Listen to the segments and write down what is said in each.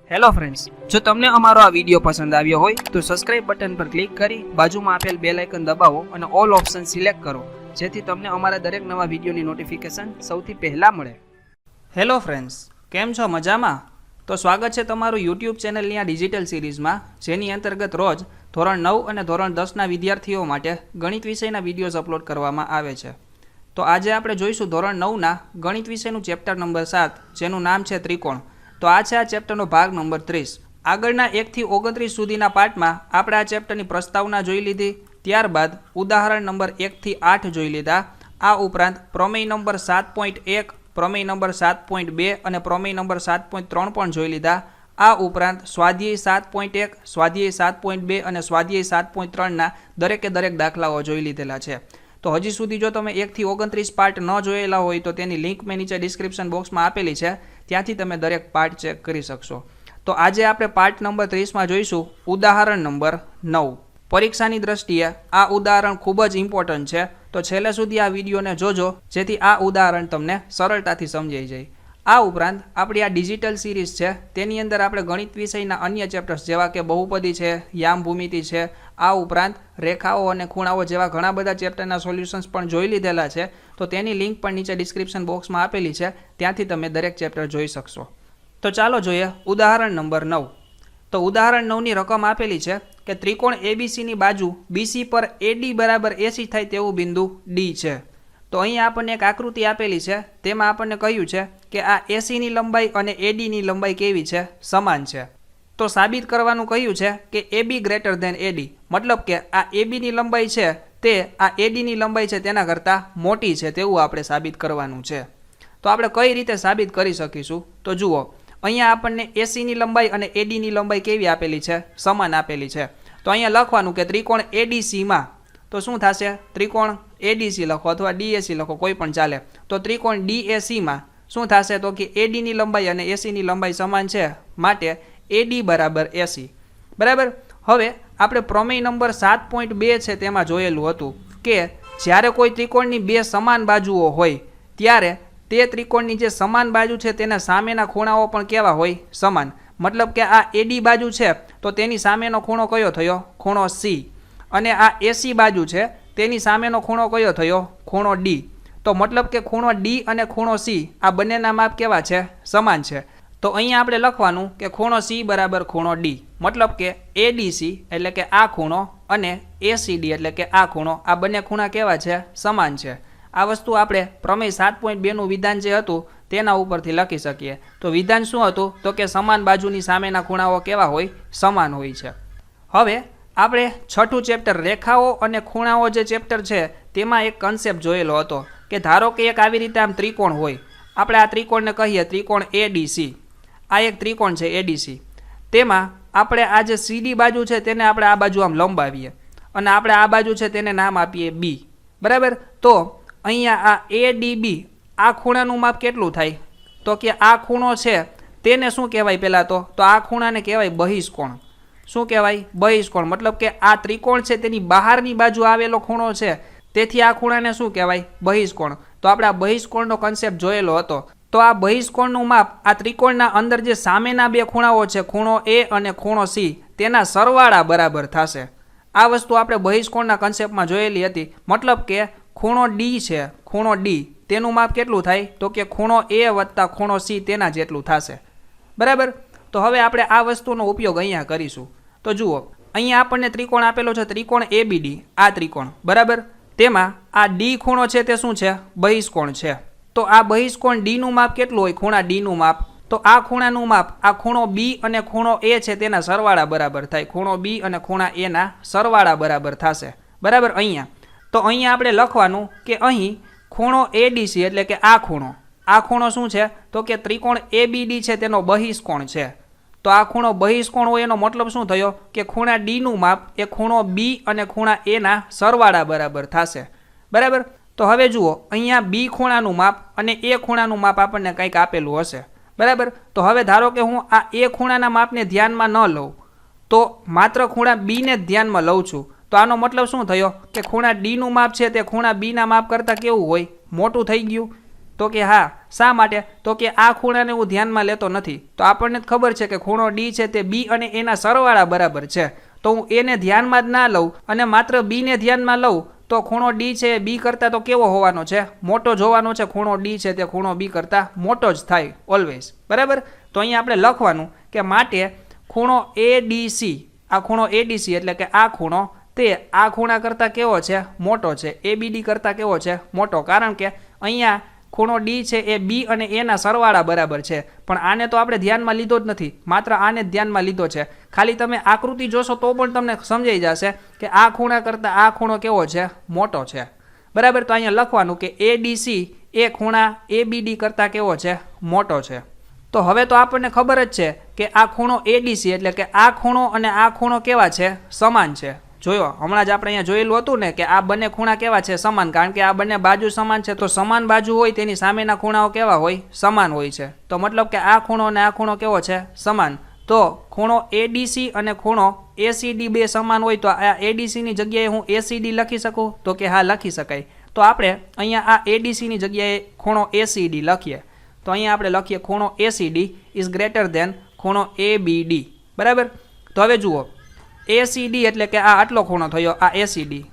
Hello friends, જો તમને અમારો આ વિડીયો પસંદ આવ્યો હોય તો સબસ્ક્રાઇબ બટન પર ક્લિક કરી બાજુમાં આપેલ બેલ આઇકન દબાવો અને ઓલ ઓપ્શન સિલેક્ટ કરો, જેથી તમને અમારા દરેક નવા વિડીયોની નોટિફિકેશન સૌથી પહેલા મળે. હેલો ફ્રેન્ડ્સ, કેમ છો? મજામાં? તો સ્વાગત છે તમારું યુટ્યુબ ચેનલની આ ડિજિટલ સિરીઝમાં, જેની અંતર્ગત રોજ ધોરણ 9 અને ધોરણ 10ના વિદ્યાર્થીઓ માટે ગણિત વિષયના વિડીયોઝ અપલોડ કરવામાં આવે છે. તો આજે આપણે જોઈશું ધોરણ 9ના ગણિત વિષયનું ચેપ્ટર નંબર 7, જેનું નામ છે ત્રિકોણ. તો આ છે આ ચેપ્ટરનો ભાગ નંબર 30. આગળના 1 થી 29 સુધીના પાઠમાં આપણે આ ચેપ્ટરની પ્રસ્તાવના જોઈ લીધી, ત્યારબાદ ઉદાહરણ નંબર 1 થી 8 જોઈ લીધા. આ ઉપરાંત પ્રમેય નંબર 7.1, પ્રમેય નંબર 7.2 અને પ્રમેય નંબર 7.3 પણ જોઈ લીધા. આ ઉપરાંત સ્વાધ્યાય 7.1, સ્વાધ્યાય 7.2 અને સ્વાધ્યાય 7.3ના દરેકે દરેક દાખલાઓ જોઈ લીધેલા છે. તો હજી સુધી જો તમે 1 થી 29 પાર્ટ ન જોયેલા હોય તો તેની લિંક મેં નીચે ડિસ્ક્રિપ્શન બોક્સમાં આપેલી છે, ત્યાંથી તમે દરેક પાર્ટ ચેક કરી શકશો. તો આજે આપણે પાર્ટ નંબર 30માં જોઈશું ઉદાહરણ નંબર 9. પરીક્ષાની દ્રષ્ટિએ આ ઉદાહરણ ખૂબ જ ઇમ્પોર્ટન્ટ છે, તો છેલ્લે સુધી આ વિડીયોને જોજો, જેથી આ ઉદાહરણ તમને સરળતાથી સમજાઈ જાય. આ ઉપરાંત આપણી આ ડિજિટલ સિરીઝ છે, તેની અંદર આપણે ગણિત વિષયના અન્ય ચેપ્ટર્સ જેવા કે બહુપદી છે, યામ ભૂમિતિ છે, આ ઉપરાંત રેખાઓ અને ખૂણાઓ જેવા ઘણા બધા ચેપ્ટરના સોલ્યુશન્સ પણ જોઈ લીધેલા છે. તો તેની લિંક પણ નીચે ડિસ્ક્રિપ્શન બોક્સમાં આપેલી છે, ત્યાંથી તમે દરેક ચેપ્ટર જોઈ શકશો. તો ચાલો જોઈએ ઉદાહરણ નંબર 9. તો ઉદાહરણ 9ની રકમ આપેલી છે કે ત્રિકોણ એબીસીની બાજુ બીસી પર એડી બરાબર 80 થાય તેવું બિંદુ ડી છે. તો અહીંયા આપણને એક આકૃતિ આપેલી છે, તેમાં આપણને કહ્યું છે કે આ એસીની લંબાઈ અને એડીની લંબાઈ કેવી છે? સમાન છે. તો સાબિત કરવાનું કહ્યું છે કે એબી ગ્રેટર ધેન એડી, મતલબ કે આ એબીની લંબાઈ છે તે આ એડીની લંબાઈ છે તેના કરતાં મોટી છે, તેવું આપણે સાબિત કરવાનું છે. તો આપણે કઈ રીતે સાબિત કરી શકીશું? તો જુઓ, અહીંયા આપણને એસીની લંબાઈ અને એડીની લંબાઈ કેવી આપેલી છે? સમાન આપેલી છે. તો અહીંયા લખવાનું કે ત્રિકોણ એડીસીમાં, તો શું થશે? ત્રિકોણ એડીસી લખો અથવા ડીએસી લખો, કોઈ પણ ચાલે. તો ત્રિકોણ ડીએસીમાં શું થશે? તો કે એડીની લંબાઈ અને એસીની લંબાઈ સમાન છે, માટે એડી બરાબર 80. બરાબર. હવે આપણે પ્રમેય નંબર 7.2 છે તેમાં જોયેલું હતું કે જ્યારે કોઈ ત્રિકોણની બે સમાન બાજુઓ હોય ત્યારે તે ત્રિકોણની જે સમાન બાજુ છે તેના સામેના ખૂણાઓ પણ કેવા હોય? સમાન. મતલબ કે આ એડી બાજુ છે તો તેની સામેનો ખૂણો કયો થયો? ખૂણો સી. અને આ એસી બાજુ છે તેની સામેનો ખૂણો કયો થયો? ખૂણો ડી. તો મતલબ કે ખૂણો ડી અને ખૂણો સી આ બંનેના માપ કેવા છે? સમાન છે. તો અહીંયા આપણે લખવાનું કે ખૂણો સી બરાબર ખૂણો ડી, મતલબ કે એડીસી એટલે કે આ ખૂણો અને એસીડી એટલે કે આ ખૂણો, આ બંને ખૂણા કેવા છે? સમાન છે. આ વસ્તુ આપણે પ્રમેય 7.2નું વિધાન જે હતું તેના ઉપરથી લખી શકીએ. તો વિધાન શું હતું? તો કે સમાન બાજુની સામેના ખૂણાઓ કેવા હોય? સમાન હોય છે. હવે આપણે છઠ્ઠું ચેપ્ટર રેખાઓ અને ખૂણાઓ જે ચેપ્ટર છે તેમાં એક કન્સેપ્ટ જોયેલો હતો કે ધારો કે એક આવી રીતે આમ ત્રિકોણ હોય, આપણે આ ત્રિકોણને કહીએ ત્રિકોણ એડીસી. આ એક ત્રિકોણ છે એડીસી. તેમાં આપણે આ જે સીડી બાજુ છે તેને આપણે આ બાજુ આમ લંબાવીએ અને આપણે આ બાજુ છે તેને નામ આપીએ બી. બરાબર. તો અહીંયા આ એડીબી આ ખૂણાનું માપ કેટલું થાય? તો કે આ ખૂણો છે તેને શું કહેવાય? પહેલાં તો આ ખૂણાને કહેવાય બહિષ્કોણ. શું કહેવાય? બહિષ્કોણ. મતલબ કે આ ત્રિકોણ છે તેની બહારની બાજુ આવેલો ખૂણો છે, તેથી આ ખૂણાને શું કહેવાય? બહિષ્કોણ. તો આપણે આ બહિષ્કોણનો કન્સેપ્ટ જોયેલો હતો. તો આ બહિષ્કોણનું માપ આ ત્રિકોણના અંદર જે સામેના બે ખૂણાઓ છે, ખૂણો એ અને ખૂણો સી, તેના સરવાળા બરાબર થશે. આ વસ્તુ આપણે બહિષ્કોણના કન્સેપ્ટમાં જોયેલી હતી. મતલબ કે ખૂણો ડી છે, ખૂણો ડી, તેનું માપ કેટલું થાય? તો કે ખૂણો એ વત્તા ખૂણો સી તેના જેટલું થશે. બરાબર. તો હવે આપણે આ વસ્તુનો ઉપયોગ અહીંયા કરીશું. તો જુઓ, અહીંયા આપણને ત્રિકોણ આપેલો છે, ત્રિકોણ એબીડી, આ ત્રિકોણ. બરાબર. તેમાં આ ડી ખૂણો છે તે શું છે? બહિષ્કોણ છે. તો આ બહિષ્કોણ ડીનું માપ કેટલું હોય? ખૂણા ડીનું માપ. તો આ ખૂણાનું માપ આ ખૂણો બી અને ખૂણો એ છે તેના સરવાળા બરાબર થાય. ખૂણો બી અને ખૂણા એના સરવાળા બરાબર થશે. બરાબર. અહીંયા તો અહીંયા આપણે લખવાનું કે અહીં ખૂણો એડીસી એટલે કે આ ખૂણો શું છે? તો કે ત્રિકોણ એબીડી છે તેનો બહિષ્કોણ છે. તો આ ખૂણો બહિષ્કોણ હોય એનો મતલબ શું થયો? કે ખૂણા ડીનું માપ એ ખૂણો બી અને ખૂણા એના સરવાળા બરાબર થશે. બરાબર. તો હવે જુઓ, અહીંયા બી ખૂણાનું માપ અને એ ખૂણાનું માપ આપણને કંઈક આપેલું હશે. બરાબર. તો હવે ધારો કે હું આ એ ખૂણાના માપને ધ્યાનમાં ન લઉં, તો માત્ર ખૂણા બીને જ ધ્યાનમાં લઉં છું, તો આનો મતલબ શું થયો? કે ખૂણા ડીનું માપ છે તે ખૂણા બીના માપ કરતાં કેવું હોય? મોટું થઈ ગયું. તો કે હા. શા માટે? તો કે આ ખૂણાને હું ધ્યાનમાં લેતો નથી. તો આપણને જ ખબર છે કે ખૂણો ડી છે તે બી અને એના સરવાળા બરાબર છે. તો હું એને ધ્યાનમાં જ ના લઉં અને માત્ર બીને ધ્યાનમાં લઉં તો ખૂણો ડી છે એ બી કરતાં તો કેવો હોવાનો છે? મોટો જ હોવાનો છે. ખૂણો ડી છે તે ખૂણો બી કરતાં મોટો જ થાય ઓલવેઝ. બરાબર. તો અહીંયા આપણે લખવાનું કે માટે ખૂણો એડીસી, આ ખૂણો એડીસી એટલે કે આ ખૂણો તે આ ખૂણા કરતાં કેવો છે? મોટો છે. એબીડી કરતાં કેવો છે? મોટો. કારણ કે અહીંયા ખૂણો ડી છે એ બી અને એના સરવાળા બરાબર છે. પણ આને તો આપણે ધ્યાનમાં લીધો જ નથી, માત્ર આને જ ધ્યાનમાં લીધો છે. ખાલી તમે આકૃતિ જોશો તો પણ તમને સમજાઈ જશે કે આ ખૂણા કરતાં આ ખૂણો કેવો છે? મોટો છે. બરાબર. તો અહીંયા લખવાનું કે એડીસી એ ખૂણા એબીડી કરતાં કેવો છે? મોટો છે. તો હવે તો આપણને ખબર જ છે કે આ ખૂણો એડીસી એટલે કે આ ખૂણો અને આ ખૂણો કેવા છે? સમાન છે. જોયો, હમણાં જ આપણે અહીંયા જોયેલું હતું ને કે આ બંને ખૂણા કેવા છે? સમાન. કારણ કે આ બંને બાજુ સમાન છે, તો સમાન બાજુ હોય તેની સામેના ખૂણાઓ કેવા હોય? સમાન હોય છે. તો મતલબ કે આ ખૂણો અને આ ખૂણો કેવો છે? સમાન. તો ખૂણો એડીસી અને ખૂણો એસીડી બે સમાન હોય તો આ એડીસીની જગ્યાએ હું એસીડી લખી શકું? તો કે હા, લખી શકાય. તો આપણે અહીંયા આ એડીસીની જગ્યાએ ખૂણો એસીડી લખીએ. તો અહીંયા આપણે લખીએ ખૂણો એસીડી ઇઝ ગ્રેટર ધેન ખૂણો એબીડી. બરાબર. તો હવે જુઓ, એસીડી એટલે કે આ આટલો ખૂણો થયો, આ એસીડી,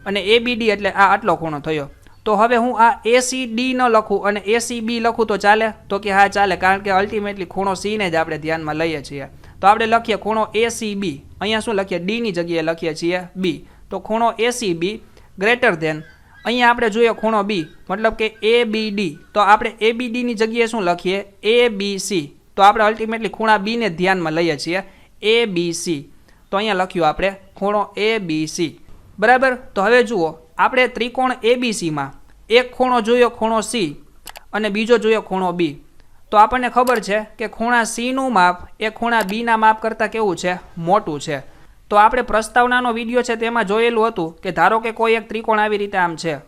અને એબીડી એટલે આ આટલો ખૂણો થયો. તો હવે હું આ એસીડી ન લખું અને એસીબી લખું તો ચાલે? તો કે હા, ચાલે. કારણ કે અલ્ટિમેટલી ખૂણો સીને જ આપણે ધ્યાનમાં લઈએ છીએ. તો આપણે લખીએ ખૂણો એસીબી. અહીંયા શું લખીએ? ડીની જગ્યાએ લખીએ છીએ બી. તો ખૂણો એસીબી ગ્રેટર ધેન, અહીંયા આપણે જોઈએ ખૂણો બી મતલબ કે એબીડી. તો આપણે એબીડીની જગ્યાએ શું લખીએ? એબીસી. તો આપણે અલ્ટિમેટલી ખૂણા બીને ધ્યાનમાં લઈએ છીએ, એબીસી. તો અહીંયા લખ્યું આપણે ખૂણો એબીસી. બરાબર. તો હવે જુઓ, આપણે ત્રિકોણ એબીસીમાં એક ખૂણો જોયો ખૂણો સી અને બીજો જોયો ખૂણો બી. તો આપણને ખબર છે કે ખૂણા સીનું માપ એ ખૂણા બીના માપ કરતાં કેવું છે? મોટું છે. તો આપણે પ્રસ્તાવનાનો વિડીયો છે તેમાં જોયેલું હતું કે ધારો કે કોઈ એક ત્રિકોણ આવી રીતે આમ છે,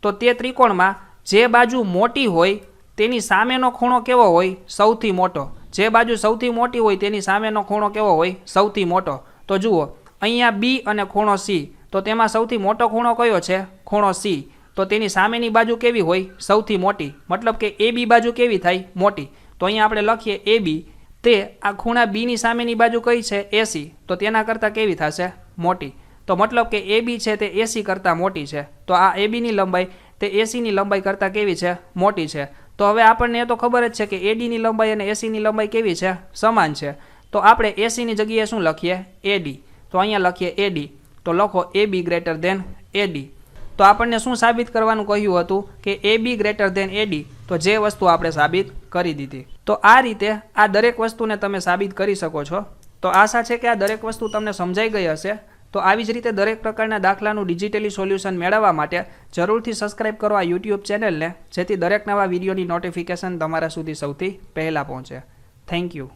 તો તે ત્રિકોણમાં જે બાજુ મોટી હોય તેની સામેનો ખૂણો કેવો હોય? સૌથી મોટો. જે બાજુ સૌથી મોટી હોય તેની સામેનો ખૂણો કેવો હોય? સૌથી મોટો. તો જુઓ, અહીંયા બી અને ખૂણો સી, તો તેમાં સૌથી મોટો ખૂણો કયો છે? ખૂણો સી. તો તેની સામેની બાજુ કેવી હોય? સૌથી મોટી. મતલબ કે એ બી બાજુ કેવી થાય? મોટી. તો અહીંયા આપણે લખીએ એ બી, તે આ ખૂણા બીની સામેની બાજુ કઈ છે? એસી. તો તેના કરતાં કેવી થશે? મોટી. તો મતલબ કે એ બી છે તે એસી કરતાં મોટી છે. તો આ એ બીની લંબાઈ તે એસીની લંબાઈ કરતાં કેવી છે? મોટી છે. તો હવે આપણને એ તો ખબર જ છે કે એડીની લંબાઈ અને એસીની લંબાઈ કેવી છે? સમાન છે. તો આપણે એસીની જગ્યાએ શું લખીએ? એડી. તો અહીંયા લખીએ એડી. તો લખો એ બી ગ્રેટર ધેન એડી. તો આપણને શું સાબિત કરવાનું કહ્યું હતું? કે એ બી ગ્રેટર ધેન એડી. તો જે વસ્તુ આપણે સાબિત કરી દીધી. તો આ રીતે આ દરેક વસ્તુને તમે સાબિત કરી શકો છો. તો આશા છે કે આ દરેક વસ્તુ તમને સમજાઈ ગઈ હશે. તો આવી જ રીતે દરેક પ્રકારના દાખલાનું ડિજિટલી સોલ્યુશન મેળવવા માટે જરૂરથી સબસ્ક્રાઇબ કરો આ યુટ્યુબ ચેનલને, જેથી દરેક નવા વિડીયોની નોટિફિકેશન તમારા સુધી સૌથી પહેલાં પહોંચે. Thank you.